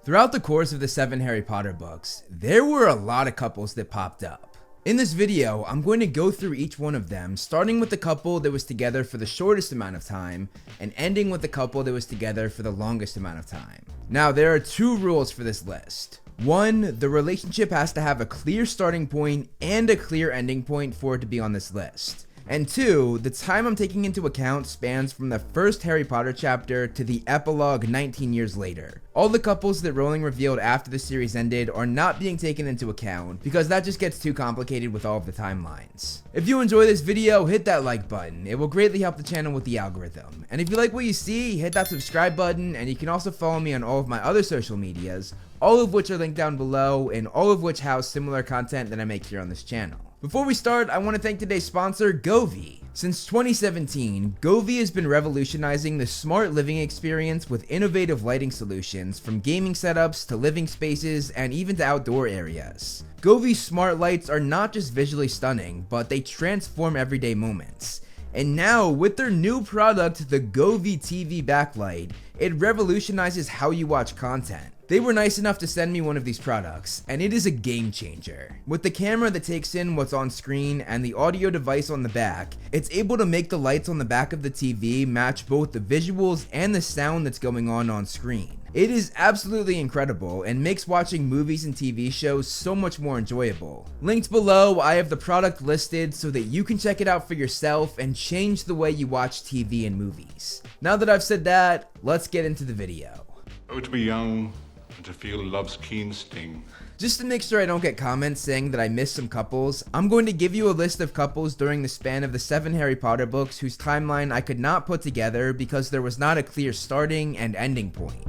Throughout the course of the 7 Harry Potter books, there were a lot of couples that popped up. In this video, I'm going to go through each one of them, starting with the couple that was together for the shortest amount of time, and ending with the couple that was together for the longest amount of time. Now, there are 2 rules for this list. 1, the relationship has to have a clear starting point and a clear ending point for it to be on this list. And 2, the time I'm taking into account spans from the first Harry Potter chapter to the epilogue 19 years later. All the couples that Rowling revealed after the series ended are not being taken into account because that just gets too complicated with all of the timelines. If you enjoy this video, hit that like button. It will greatly help the channel with the algorithm. And if you like what you see, hit that subscribe button, and you can also follow me on all of my other social medias, all of which are linked down below and all of which house similar content that I make here on this channel. Before we start, I want to thank today's sponsor, Govee. Since 2017, Govee has been revolutionizing the smart living experience with innovative lighting solutions from gaming setups to living spaces and even to outdoor areas. Govee's smart lights are not just visually stunning, but they transform everyday moments. And now, with their new product, the Govee TV backlight, it revolutionizes how you watch content. They were nice enough to send me one of these products, and it is a game changer. With the camera that takes in what's on screen and the audio device on the back, it's able to make the lights on the back of the TV match both the visuals and the sound that's going on screen. It is absolutely incredible and makes watching movies and TV shows so much more enjoyable. Linked below, I have the product listed so that you can check it out for yourself and change the way you watch TV and movies. Now that I've said that, let's get into the video. Oh, to be young and to feel love's keen sting. Just to make sure I don't get comments saying that I missed some couples, I'm going to give you a list of couples during the span of the 7 Harry Potter books whose timeline I could not put together because there was not a clear starting and ending point.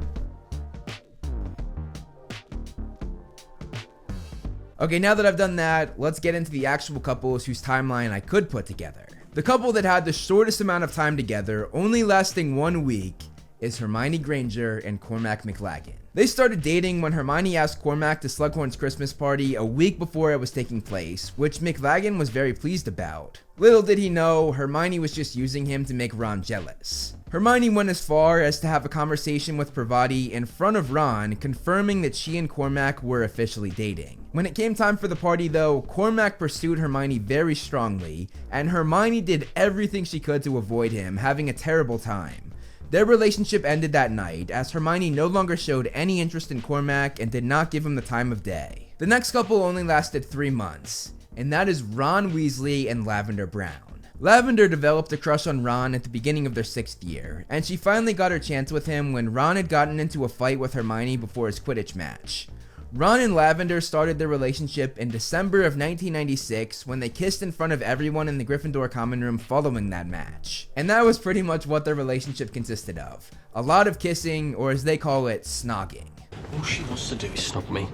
Okay, now that I've done that, let's get into the actual couples whose timeline I could put together. The couple that had the shortest amount of time together, only lasting 1 week, is Hermione Granger and Cormac McLaggen. They started dating when Hermione asked Cormac to Slughorn's Christmas party a week before it was taking place, which McLaggen was very pleased about. Little did he know, Hermione was just using him to make Ron jealous. Hermione went as far as to have a conversation with Parvati in front of Ron, confirming that she and Cormac were officially dating. When it came time for the party though, Cormac pursued Hermione very strongly, and Hermione did everything she could to avoid him, having a terrible time. Their relationship ended that night, as Hermione no longer showed any interest in Cormac and did not give him the time of day. The next couple only lasted 3 months, and that is Ron Weasley and Lavender Brown. Lavender developed a crush on Ron at the beginning of their 6th year, and she finally got her chance with him when Ron had gotten into a fight with Hermione before his Quidditch match. Ron and Lavender started their relationship in December of 1996 when they kissed in front of everyone in the Gryffindor common room following that match. And that was pretty much what their relationship consisted of. A lot of kissing, or as they call it, snogging. All she wants to do is snog me.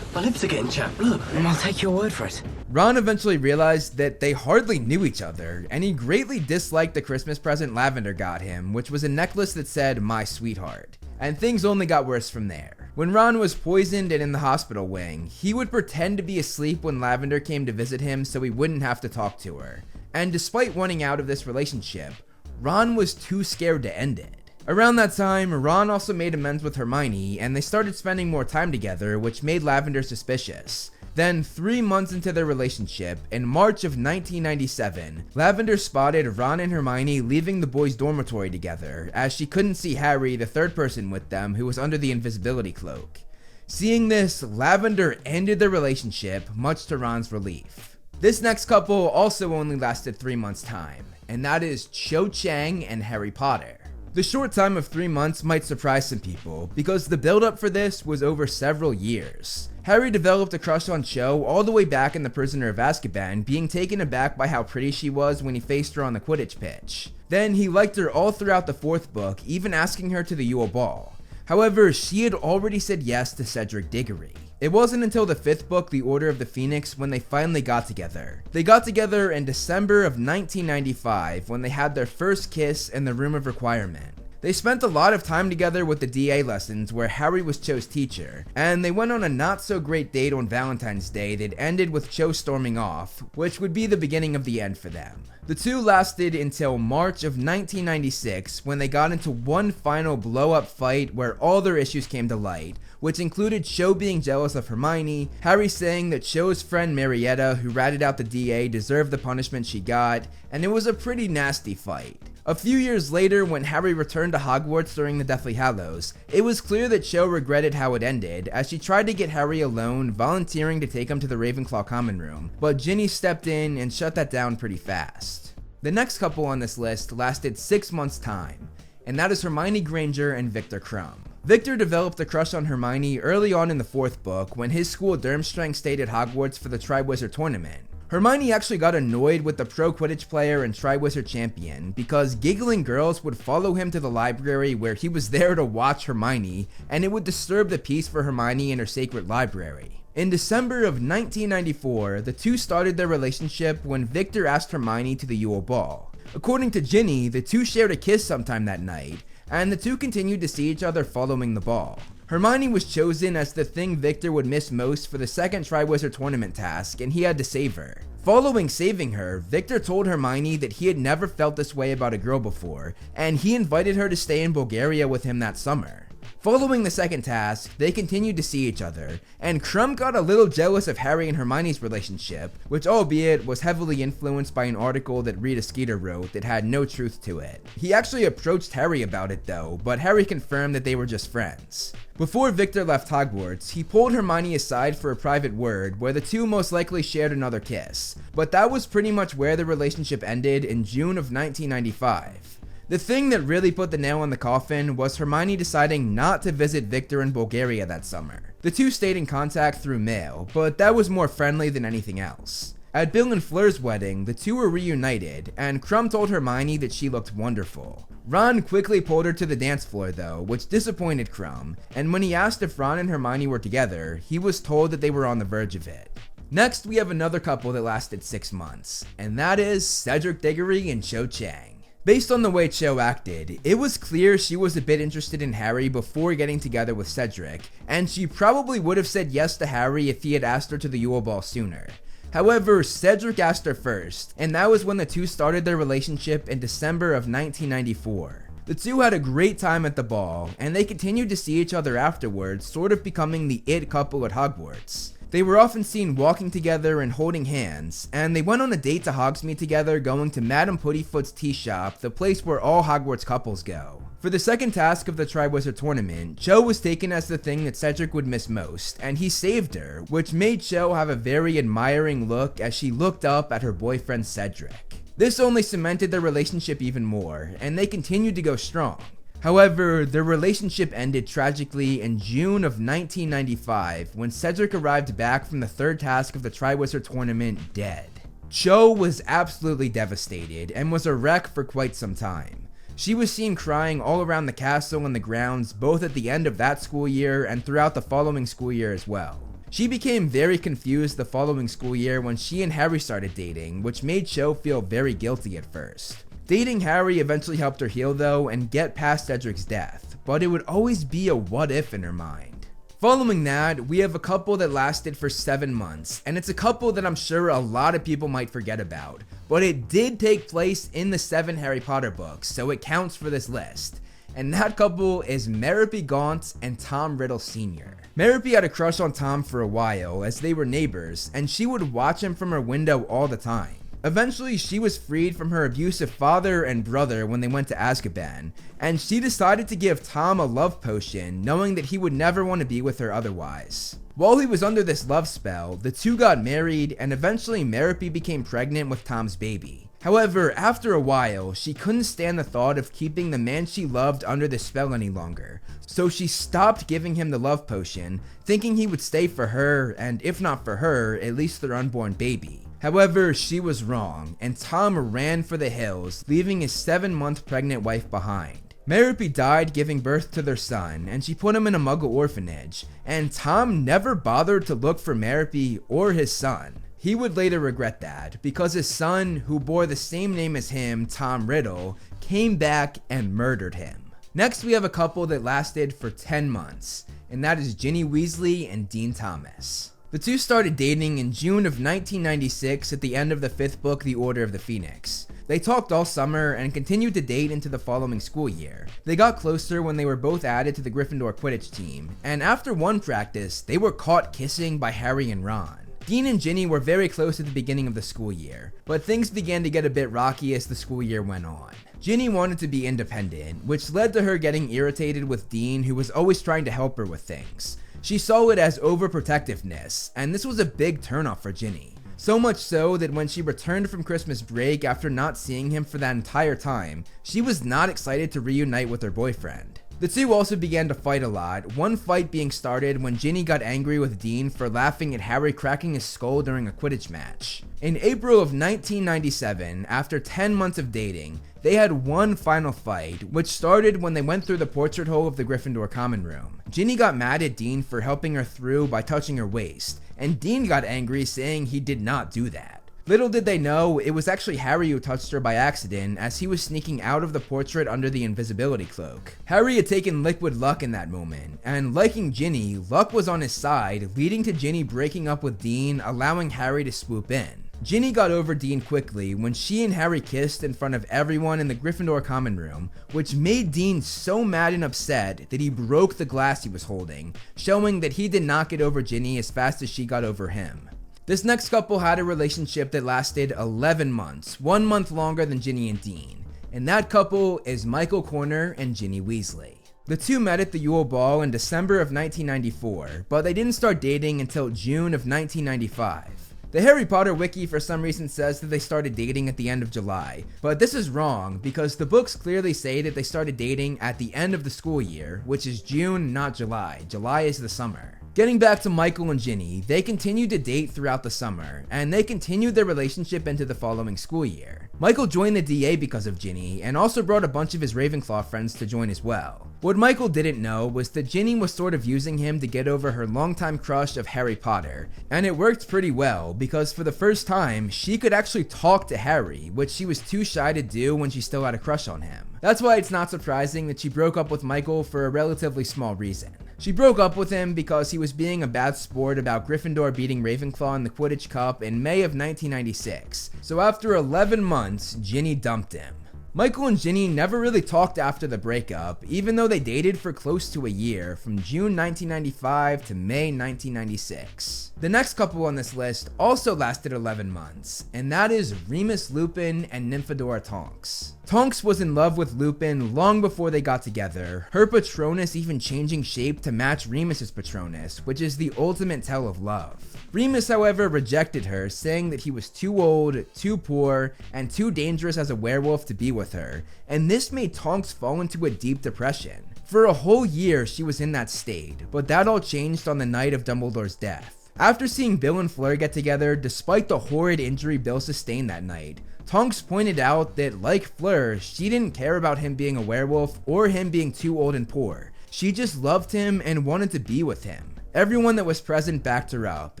My lips are getting chapped, look, and I'll take your word for it. Ron eventually realized that they hardly knew each other, and he greatly disliked the Christmas present Lavender got him, which was a necklace that said, "My sweetheart." And things only got worse from there. When Ron was poisoned and in the hospital wing, he would pretend to be asleep when Lavender came to visit him so he wouldn't have to talk to her. And despite wanting out of this relationship, Ron was too scared to end it. Around that time, Ron also made amends with Hermione, and they started spending more time together, which made Lavender suspicious. Then, 3 months into their relationship, in March of 1997, Lavender spotted Ron and Hermione leaving the boys' dormitory together, as she couldn't see Harry, the third person with them, who was under the invisibility cloak. Seeing this, Lavender ended their relationship, much to Ron's relief. This next couple also only lasted 3 months' time, and that is Cho Chang and Harry Potter. The short time of 3 months might surprise some people, because the build-up for this was over several years. Harry developed a crush on Cho all the way back in The Prisoner of Azkaban, being taken aback by how pretty she was when he faced her on the Quidditch pitch. Then he liked her all throughout the 4th book, even asking her to the Yule Ball. However, she had already said yes to Cedric Diggory. It wasn't until the 5th book, The Order of the Phoenix, when they finally got together. They got together in December of 1995 when they had their first kiss in the Room of Requirement. They spent a lot of time together with the DA lessons where Harry was Cho's teacher, and they went on a not so great date on Valentine's Day that ended with Cho storming off, which would be the beginning of the end for them. The two lasted until March of 1996 when they got into one final blow-up fight where all their issues came to light, which included Cho being jealous of Hermione, Harry saying that Cho's friend Marietta, who ratted out the DA, deserved the punishment she got, and it was a pretty nasty fight. A few years later, when Harry returned to Hogwarts during the Deathly Hallows, it was clear that Cho regretted how it ended, as she tried to get Harry alone, volunteering to take him to the Ravenclaw common room, but Ginny stepped in and shut that down pretty fast. The next couple on this list lasted 6 months' time, and that is Hermione Granger and Victor Crumb. Victor developed a crush on Hermione early on in the 4th book when his school Durmstrang stayed at Hogwarts for the Triwizard Tournament. Hermione actually got annoyed with the pro Quidditch player and Triwizard champion because giggling girls would follow him to the library where he was there to watch Hermione, and it would disturb the peace for Hermione in her sacred library. In December of 1994, the two started their relationship when Victor asked Hermione to the Yule Ball. According to Ginny, the two shared a kiss sometime that night, and the two continued to see each other following the ball. Hermione was chosen as the thing Victor would miss most for the second Triwizard Tournament task, and he had to save her. Following saving her, Victor told Hermione that he had never felt this way about a girl before, and he invited her to stay in Bulgaria with him that summer. Following the second task, they continued to see each other, and Crumb got a little jealous of Harry and Hermione's relationship, which albeit was heavily influenced by an article that Rita Skeeter wrote that had no truth to it. He actually approached Harry about it though, but Harry confirmed that they were just friends. Before Victor left Hogwarts, he pulled Hermione aside for a private word where the two most likely shared another kiss, but that was pretty much where the relationship ended in June of 1995. The thing that really put the nail in the coffin was Hermione deciding not to visit Victor in Bulgaria that summer. The two stayed in contact through mail, but that was more friendly than anything else. At Bill and Fleur's wedding, the two were reunited, and Crumb told Hermione that she looked wonderful. Ron quickly pulled her to the dance floor though, which disappointed Crumb, and when he asked if Ron and Hermione were together, he was told that they were on the verge of it. Next, we have another couple that lasted 6 months, and that is Cedric Diggory and Cho Chang. Based on the way Cho acted, it was clear she was a bit interested in Harry before getting together with Cedric, and she probably would have said yes to Harry if he had asked her to the Yule Ball sooner. However, Cedric asked her first, and that was when the two started their relationship in December of 1994. The two had a great time at the ball, and they continued to see each other afterwards, sort of becoming the it couple at Hogwarts. They were often seen walking together and holding hands, and they went on a date to Hogsmeade together, going to Madame Puttyfoot's tea shop, the place where all Hogwarts couples go. For the second task of the Triwizard Tournament, Cho was taken as the thing that Cedric would miss most, and he saved her, which made Cho have a very admiring look as she looked up at her boyfriend Cedric. This only cemented their relationship even more, and they continued to go strong. However, their relationship ended tragically in June of 1995 when Cedric arrived back from the third task of the Triwizard Tournament dead. Cho was absolutely devastated and was a wreck for quite some time. She was seen crying all around the castle and the grounds both at the end of that school year and throughout the following school year as well. She became very confused the following school year when she and Harry started dating, which made Cho feel very guilty at first. Dating Harry eventually helped her heal though and get past Cedric's death, but it would always be a what if in her mind. Following that, we have a couple that lasted for 7 months, and it's a couple that I'm sure a lot of people might forget about, but it did take place in the 7 Harry Potter books, so it counts for this list. And that couple is Merope Gaunt and Tom Riddle Sr. Merope had a crush on Tom for a while as they were neighbors, and she would watch him from her window all the time. Eventually, she was freed from her abusive father and brother when they went to Azkaban, and she decided to give Tom a love potion, knowing that he would never want to be with her otherwise. While he was under this love spell, the two got married, and eventually Merope became pregnant with Tom's baby. However, after a while, she couldn't stand the thought of keeping the man she loved under the spell any longer, so she stopped giving him the love potion, thinking he would stay for her, and if not for her, at least their unborn baby. However, she was wrong, and Tom ran for the hills, leaving his 7-month pregnant wife behind. Merope died giving birth to their son, and she put him in a Muggle orphanage, and Tom never bothered to look for Merope or his son. He would later regret that, because his son, who bore the same name as him, Tom Riddle, came back and murdered him. Next, we have a couple that lasted for 10 months, and that is Ginny Weasley and Dean Thomas. The two started dating in June of 1996 at the end of the 5th book, The Order of the Phoenix. They talked all summer and continued to date into the following school year. They got closer when they were both added to the Gryffindor Quidditch team, and after one practice, they were caught kissing by Harry and Ron. Dean and Ginny were very close at the beginning of the school year, but things began to get a bit rocky as the school year went on. Ginny wanted to be independent, which led to her getting irritated with Dean, who was always trying to help her with things. She saw it as overprotectiveness, and this was a big turnoff for Ginny. So much so that when she returned from Christmas break after not seeing him for that entire time, she was not excited to reunite with her boyfriend. The two also began to fight a lot, one fight being started when Ginny got angry with Dean for laughing at Harry cracking his skull during a Quidditch match. In April of 1997, after 10 months of dating, they had one final fight, which started when they went through the portrait hole of the Gryffindor common room. Ginny got mad at Dean for helping her through by touching her waist, and Dean got angry saying he did not do that. Little did they know, it was actually Harry who touched her by accident as he was sneaking out of the portrait under the invisibility cloak. Harry had taken liquid luck in that moment, and liking Ginny, luck was on his side, leading to Ginny breaking up with Dean, allowing Harry to swoop in. Ginny got over Dean quickly when she and Harry kissed in front of everyone in the Gryffindor common room, which made Dean so mad and upset that he broke the glass he was holding, showing that he did not get over Ginny as fast as she got over him. This next couple had a relationship that lasted 11 months, 1 month longer than Ginny and Dean, and that couple is Michael Corner and Ginny Weasley. The two met at the Yule Ball in December of 1994, but they didn't start dating until June of 1995. The Harry Potter wiki for some reason says that they started dating at the end of July, but this is wrong because the books clearly say that they started dating at the end of the school year, which is June, not July. July is the summer. Getting back to Michael and Ginny, they continued to date throughout the summer, and they continued their relationship into the following school year. Michael joined the DA because of Ginny, and also brought a bunch of his Ravenclaw friends to join as well. What Michael didn't know was that Ginny was sort of using him to get over her longtime crush of Harry Potter, and it worked pretty well because for the first time, she could actually talk to Harry, which she was too shy to do when she still had a crush on him. That's why it's not surprising that she broke up with Michael for a relatively small reason. She broke up with him because he was being a bad sport about Gryffindor beating Ravenclaw in the Quidditch Cup in May of 1996, so after 11 months, Ginny dumped him. Michael and Ginny never really talked after the breakup, even though they dated for close to a year, from June 1995 to May 1996. The next couple on this list also lasted 11 months, and that is Remus Lupin and Nymphadora Tonks. Tonks was in love with Lupin long before they got together, her Patronus even changing shape to match Remus's Patronus, which is the ultimate tell of love. Remus, however, rejected her, saying that he was too old, too poor, and too dangerous as a werewolf to be with her, and this made Tonks fall into a deep depression. For a whole year, she was in that state, but that all changed on the night of Dumbledore's death. After seeing Bill and Fleur get together, despite the horrid injury Bill sustained that night, Tonks pointed out that, like Fleur, she didn't care about him being a werewolf or him being too old and poor. She just loved him and wanted to be with him. Everyone that was present backed her up,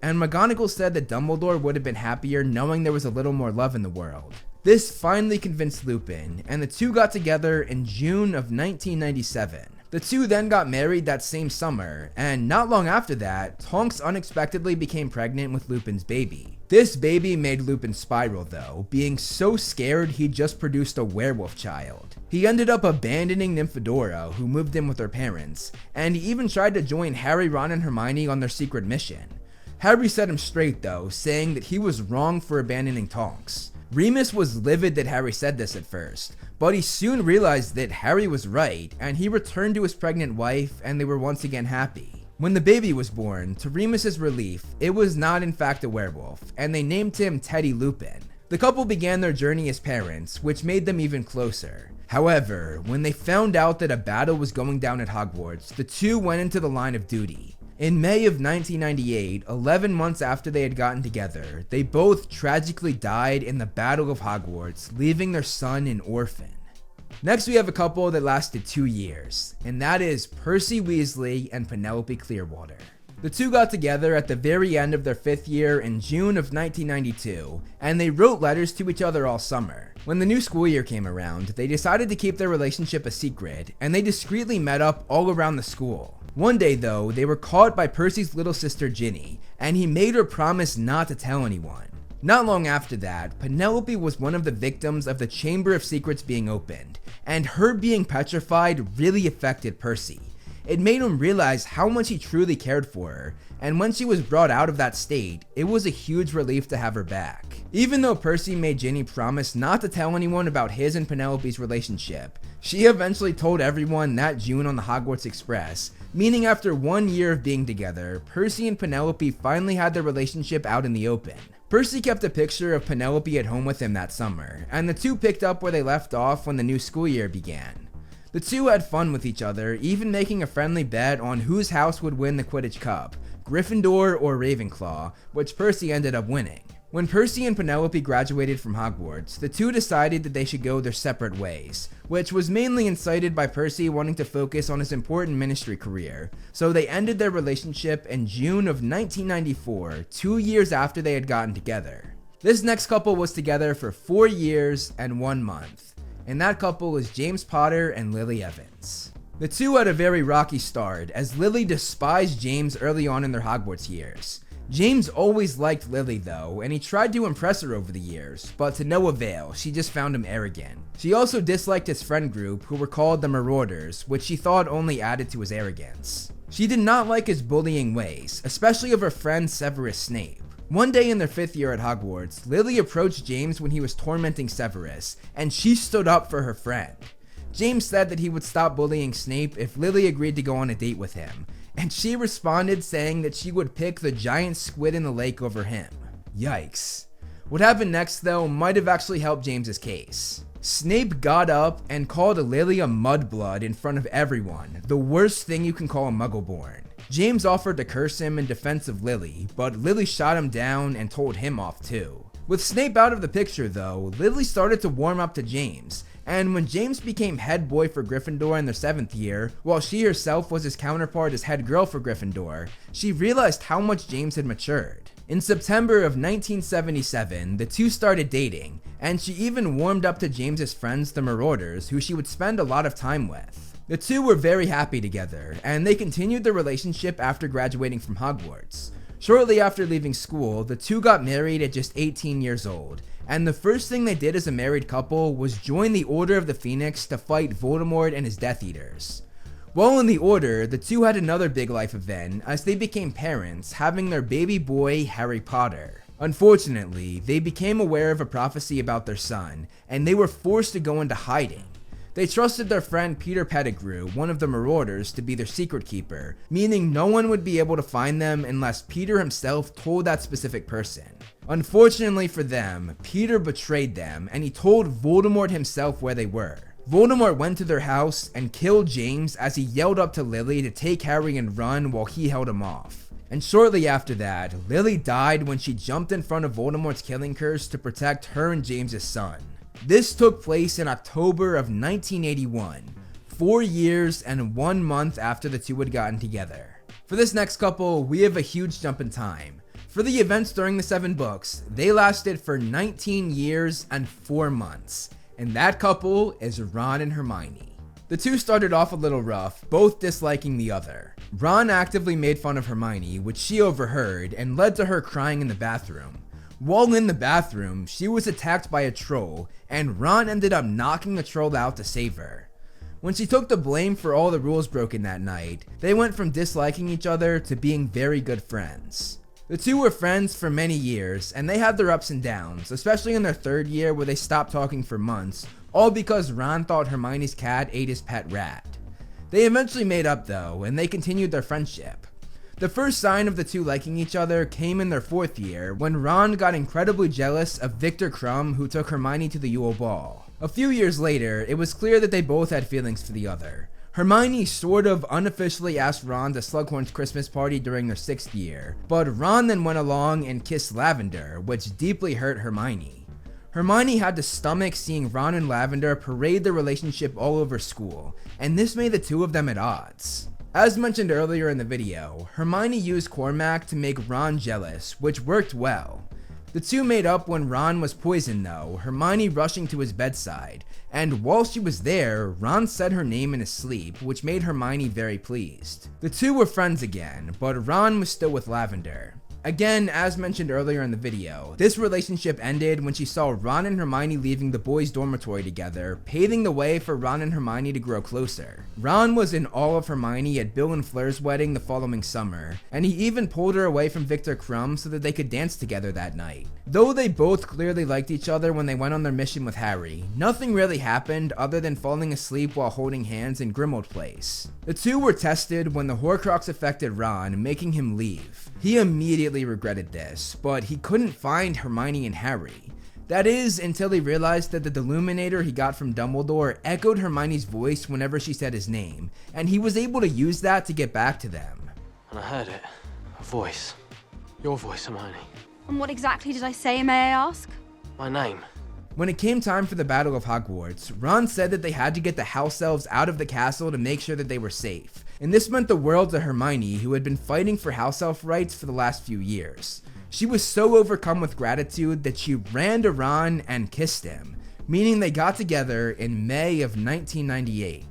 and McGonagall said that Dumbledore would have been happier knowing there was a little more love in the world. This finally convinced Lupin, and the two got together in June of 1997. The two then got married that same summer, and not long after that, Tonks unexpectedly became pregnant with Lupin's baby. This baby made Lupin spiral though, being so scared he just produced a werewolf child. He ended up abandoning Nymphadora, who moved in with her parents, and he even tried to join Harry, Ron, and Hermione on their secret mission. Harry set him straight though, saying that he was wrong for abandoning Tonks. Remus was livid that Harry said this at first, but he soon realized that Harry was right, and he returned to his pregnant wife, and they were once again happy. When the baby was born, to Remus's relief, it was not in fact a werewolf, and they named him Teddy Lupin. The couple began their journey as parents, which made them even closer. However, when they found out that a battle was going down at Hogwarts, the two went into the line of duty. In May of 1998, 11 months after they had gotten together, they both tragically died in the Battle of Hogwarts, leaving their son an orphan. Next, we have a couple that lasted 2 years, and that is Percy Weasley and Penelope Clearwater. The two got together at the very end of their 5th year in June of 1992, and they wrote letters to each other all summer. When the new school year came around, they decided to keep their relationship a secret, and they discreetly met up all around the school. One day though, they were caught by Percy's little sister Ginny, and he made her promise not to tell anyone. Not long after that, Penelope was one of the victims of the Chamber of Secrets being opened, and her being petrified really affected Percy. It made him realize how much he truly cared for her, and when she was brought out of that state, it was a huge relief to have her back. Even though Percy made Ginny promise not to tell anyone about his and Penelope's relationship, she eventually told everyone that June on the Hogwarts Express, meaning after 1 year of being together, Percy and Penelope finally had their relationship out in the open. Percy kept a picture of Penelope at home with him that summer, and the two picked up where they left off when the new school year began. The two had fun with each other, even making a friendly bet on whose house would win the Quidditch Cup, Gryffindor or Ravenclaw, which Percy ended up winning. When Percy and Penelope graduated from Hogwarts, the two decided that they should go their separate ways, which was mainly incited by Percy wanting to focus on his important ministry career, so they ended their relationship in June of 1994, 2 years after they had gotten together. This next couple was together for 4 years and 1 month, and that couple is James Potter and Lily Evans. The two had a very rocky start, as Lily despised James early on in their Hogwarts years. James always liked Lily though, and he tried to impress her over the years, but to no avail. She just found him arrogant. She also disliked his friend group, who were called the Marauders, which she thought only added to his arrogance. She did not like his bullying ways, especially of her friend Severus Snape. One day in their 5th year at Hogwarts, Lily approached James when he was tormenting Severus, and she stood up for her friend. James said that he would stop bullying Snape if Lily agreed to go on a date with him, and she responded saying that she would pick the giant squid in the lake over him. Yikes. What happened next though might have actually helped James's case. Snape got up and called Lily a mudblood in front of everyone, the worst thing you can call a Muggleborn. James offered to curse him in defense of Lily, but Lily shot him down and told him off too. With Snape out of the picture though, Lily started to warm up to James, and when James became head boy for Gryffindor in their 7th year, while she herself was his counterpart as head girl for Gryffindor, she realized how much James had matured. In September of 1977, the two started dating, and she even warmed up to James's friends, the Marauders, who she would spend a lot of time with. The two were very happy together, and they continued their relationship after graduating from Hogwarts. Shortly after leaving school, the two got married at just 18 years old, and the first thing they did as a married couple was join the Order of the Phoenix to fight Voldemort and his Death Eaters. While in the Order, the two had another big life event as they became parents, having their baby boy, Harry Potter. Unfortunately, they became aware of a prophecy about their son, and they were forced to go into hiding. They trusted their friend Peter Pettigrew, one of the Marauders, to be their secret keeper, meaning no one would be able to find them unless Peter himself told that specific person. Unfortunately for them, Peter betrayed them, and he told Voldemort himself where they were. Voldemort went to their house and killed James as he yelled up to Lily to take Harry and run while he held him off. And shortly after that, Lily died when she jumped in front of Voldemort's killing curse to protect her and James's son. This took place in October of 1981, 4 years and 1 month after the two had gotten together. For this next couple, we have a huge jump in time. For the events during the 7 books, they lasted for 19 years and 4 months, and that couple is Ron and Hermione. The two started off a little rough, both disliking the other. Ron actively made fun of Hermione, which she overheard and led to her crying in the bathroom. While in the bathroom, she was attacked by a troll, and Ron ended up knocking the troll out to save her. When she took the blame for all the rules broken that night, they went from disliking each other to being very good friends. The two were friends for many years, and they had their ups and downs, especially in their 3rd year where they stopped talking for months, all because Ron thought Hermione's cat ate his pet rat. They eventually made up though, and they continued their friendship. The first sign of the two liking each other came in their 4th year when Ron got incredibly jealous of Victor Crumb, who took Hermione to the Yule Ball. A few years later, it was clear that they both had feelings for the other. Hermione sort of unofficially asked Ron to Slughorn's Christmas party during their 6th year, but Ron then went along and kissed Lavender, which deeply hurt Hermione. Hermione had to stomach seeing Ron and Lavender parade their relationship all over school, and this made the two of them at odds. As mentioned earlier in the video, Hermione used Cormac to make Ron jealous, which worked well. The two made up when Ron was poisoned though, Hermione rushing to his bedside, and while she was there, Ron said her name in his sleep, which made Hermione very pleased. The two were friends again, but Ron was still with Lavender. Again, as mentioned earlier in the video, this relationship ended when she saw Ron and Hermione leaving the boys' dormitory together, paving the way for Ron and Hermione to grow closer. Ron was in awe of Hermione at Bill and Fleur's wedding the following summer, and he even pulled her away from Victor Krum so that they could dance together that night. Though they both clearly liked each other when they went on their mission with Harry, nothing really happened other than falling asleep while holding hands in Grimmauld Place. The two were tested when the Horcrux affected Ron, making him leave. He immediately regretted this, but he couldn't find Hermione and Harry. That is, until he realized that the Deluminator he got from Dumbledore echoed Hermione's voice whenever she said his name, and he was able to use that to get back to them. And I heard it. A voice. Your voice, Hermione. And what exactly did I say, may I ask? My name. When it came time for the Battle of Hogwarts, Ron said that they had to get the house elves out of the castle to make sure that they were safe. And this meant the world to Hermione, who had been fighting for house elf rights for the last few years. She was so overcome with gratitude that she ran to Ron and kissed him, meaning they got together in May of 1998.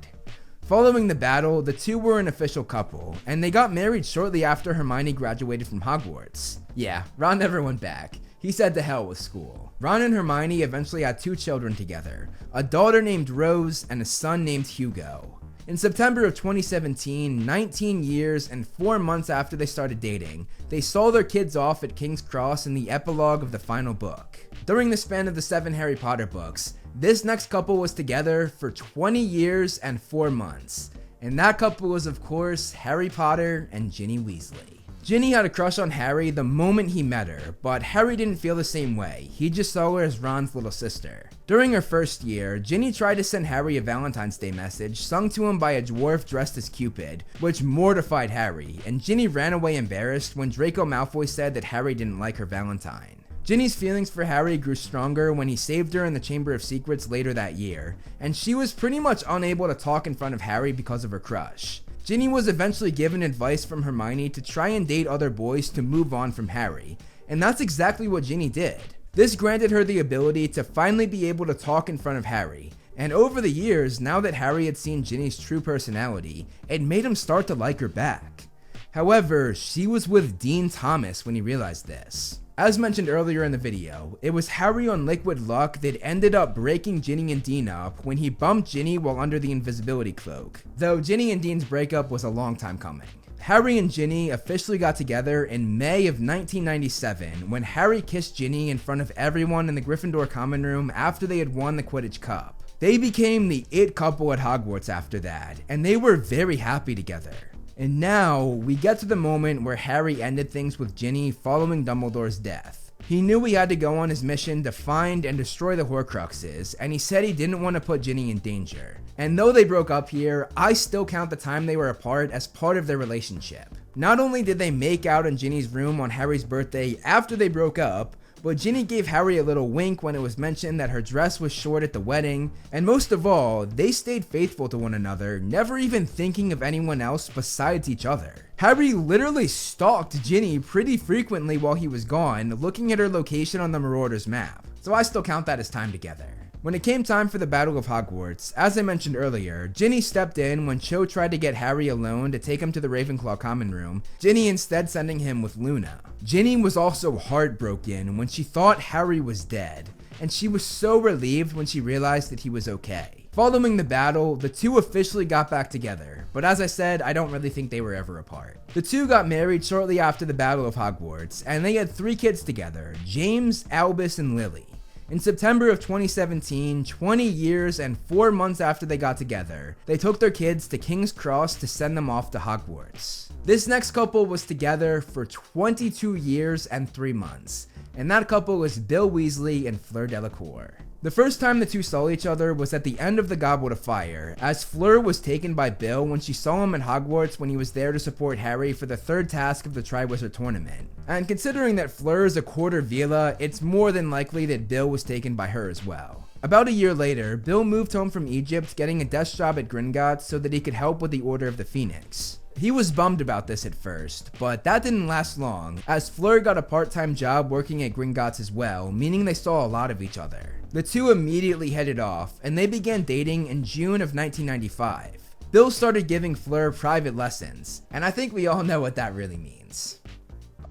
Following the battle, the two were an official couple, and they got married shortly after Hermione graduated from Hogwarts. Yeah, Ron never went back. He said to hell with school. Ron and Hermione eventually had 2 children together, a daughter named Rose and a son named Hugo. In September of 2017, 19 years and 4 months after they started dating, they saw their kids off at King's Cross in the epilogue of the final book. During the span of the 7 Harry Potter books, this next couple was together for 20 years and 4 months. And that couple was, of course, Harry Potter and Ginny Weasley. Ginny had a crush on Harry the moment he met her, but Harry didn't feel the same way. He just saw her as Ron's little sister. During her first year, Ginny tried to send Harry a Valentine's Day message sung to him by a dwarf dressed as Cupid, which mortified Harry, and Ginny ran away embarrassed when Draco Malfoy said that Harry didn't like her Valentine. Ginny's feelings for Harry grew stronger when he saved her in the Chamber of Secrets later that year, and she was pretty much unable to talk in front of Harry because of her crush. Ginny was eventually given advice from Hermione to try and date other boys to move on from Harry, and that's exactly what Ginny did. This granted her the ability to finally be able to talk in front of Harry, and over the years, now that Harry had seen Ginny's true personality, it made him start to like her back. However, she was with Dean Thomas when he realized this. As mentioned earlier in the video, it was Harry on Liquid Luck that ended up breaking Ginny and Dean up when he bumped Ginny while under the invisibility cloak, though Ginny and Dean's breakup was a long time coming. Harry and Ginny officially got together in May of 1997 when Harry kissed Ginny in front of everyone in the Gryffindor common room after they had won the Quidditch Cup. They became the it couple at Hogwarts after that, and they were very happy together. And now, we get to the moment where Harry ended things with Ginny following Dumbledore's death. He knew he had to go on his mission to find and destroy the Horcruxes, and he said he didn't want to put Ginny in danger. And though they broke up here, I still count the time they were apart as part of their relationship. Not only did they make out in Ginny's room on Harry's birthday after they broke up, but Ginny gave Harry a little wink when it was mentioned that her dress was short at the wedding, and most of all, they stayed faithful to one another, never even thinking of anyone else besides each other. Harry literally stalked Ginny pretty frequently while he was gone, looking at her location on the Marauders map, so I still count that as time together. When it came time for the Battle of Hogwarts, as I mentioned earlier, Ginny stepped in when Cho tried to get Harry alone to take him to the Ravenclaw common room, Ginny instead sending him with Luna. Ginny was also heartbroken when she thought Harry was dead, and she was so relieved when she realized that he was okay. Following the battle, the two officially got back together, but as I said, I don't really think they were ever apart. The two got married shortly after the Battle of Hogwarts, and they had 3 kids together, James, Albus, and Lily. In September of 2017, 20 years and 4 months after they got together, they took their kids to King's Cross to send them off to Hogwarts. This next couple was together for 22 years and 3 months, and that couple was Bill Weasley and Fleur Delacour. The first time the two saw each other was at the end of the Goblet of Fire, as Fleur was taken by Bill when she saw him at Hogwarts when he was there to support Harry for the 3rd task of the Triwizard Tournament. And considering that Fleur is a quarter Vila, it's more than likely that Bill was taken by her as well. About a year later, Bill moved home from Egypt getting a desk job at Gringotts so that he could help with the Order of the Phoenix. He was bummed about this at first, but that didn't last long, as Fleur got a part-time job working at Gringotts as well, meaning they saw a lot of each other. The two immediately headed off, and they began dating in June of 1995. Bill started giving Fleur private lessons, and I think we all know what that really means.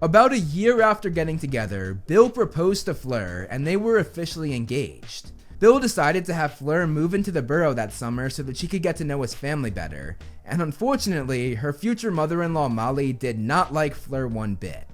About a year after getting together, Bill proposed to Fleur, and they were officially engaged. Bill decided to have Fleur move into the borough that summer so that she could get to know his family better, and unfortunately, her future mother-in-law Molly did not like Fleur one bit.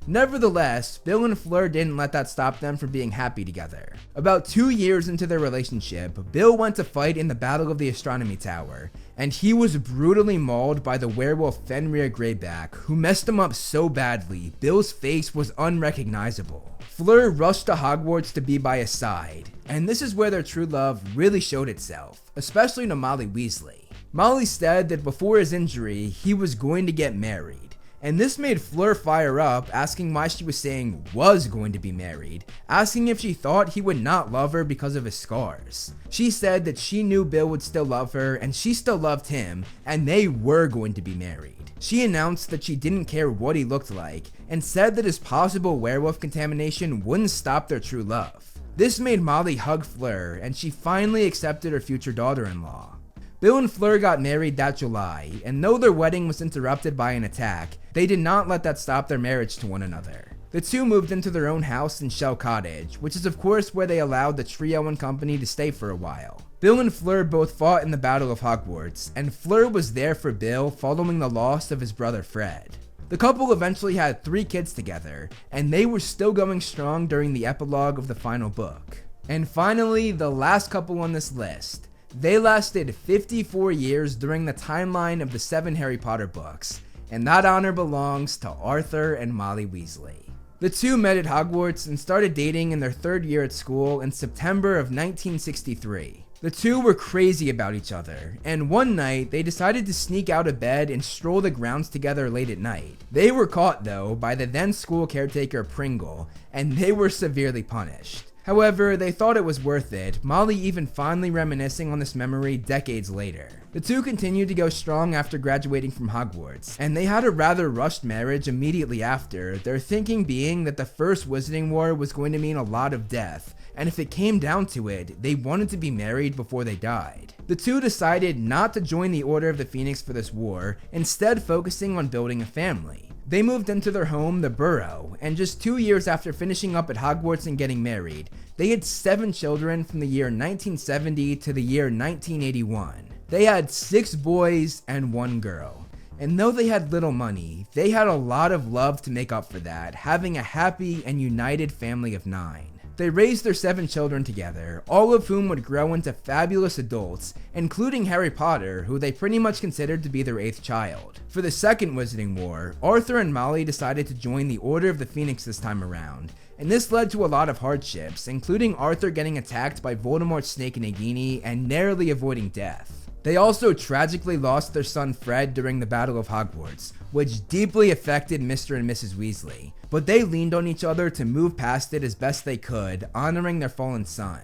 Nevertheless, Bill and Fleur didn't let that stop them from being happy together. About 2 years into their relationship, Bill went to fight in the Battle of the Astronomy Tower, and he was brutally mauled by the werewolf Fenrir Greyback, who messed him up so badly, Bill's face was unrecognizable. Fleur rushed to Hogwarts to be by his side, and this is where their true love really showed itself, especially to Molly Weasley. Molly said that before his injury, he was going to get married. And this made Fleur fire up, asking why she was saying was going to be married, asking if she thought he would not love her because of his scars. She said that she knew Bill would still love her, and she still loved him, and they were going to be married. She announced that she didn't care what he looked like, and said that his possible werewolf contamination wouldn't stop their true love. This made Molly hug Fleur, and she finally accepted her future daughter-in-law. Bill and Fleur got married that July, and though their wedding was interrupted by an attack, they did not let that stop their marriage to one another. The two moved into their own house in Shell Cottage, which is of course where they allowed the trio and company to stay for a while. Bill and Fleur both fought in the Battle of Hogwarts, and Fleur was there for Bill following the loss of his brother Fred. The couple eventually had 3 kids together, and they were still going strong during the epilogue of the final book. And finally, the last couple on this list. They lasted 54 years during the timeline of the 7 Harry Potter books, and that honor belongs to Arthur and Molly Weasley. The two met at Hogwarts and started dating in their 3rd year at school in September of 1963. The two were crazy about each other, and one night they decided to sneak out of bed and stroll the grounds together late at night. They were caught though by the then school caretaker Pringle, and they were severely punished. However, they thought it was worth it, Molly even fondly reminiscing on this memory decades later. The two continued to go strong after graduating from Hogwarts, and they had a rather rushed marriage immediately after, their thinking being that the first Wizarding War was going to mean a lot of death, and if it came down to it, they wanted to be married before they died. The two decided not to join the Order of the Phoenix for this war, instead focusing on building a family. They moved into their home, the Burrow, and just 2 years after finishing up at Hogwarts and getting married, they had 7 children from the year 1970 to the year 1981. They had 6 boys and 1 girl. And though they had little money, they had a lot of love to make up for that, having a happy and united family of 9. They raised their 7 children together, all of whom would grow into fabulous adults, including Harry Potter, who they pretty much considered to be their 8th child. For the second Wizarding War, Arthur and Molly decided to join the Order of the Phoenix this time around, and this led to a lot of hardships, including Arthur getting attacked by Voldemort's Snake Nagini and narrowly avoiding death. They also tragically lost their son Fred during the Battle of Hogwarts, which deeply affected Mr. and Mrs. Weasley, but they leaned on each other to move past it as best they could, honoring their fallen son.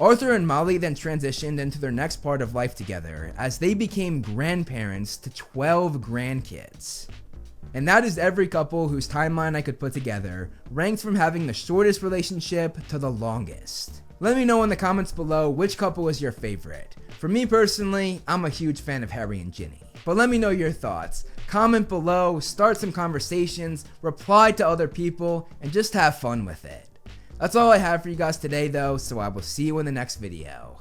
Arthur and Molly then transitioned into their next part of life together, as they became grandparents to 12 grandkids. And that is every couple whose timeline I could put together, ranked from having the shortest relationship to the longest. Let me know in the comments below which couple is your favorite. For me personally, I'm a huge fan of Harry and Ginny. But let me know your thoughts. Comment below, start some conversations, reply to other people, and just have fun with it. That's all I have for you guys today though, so I will see you in the next video.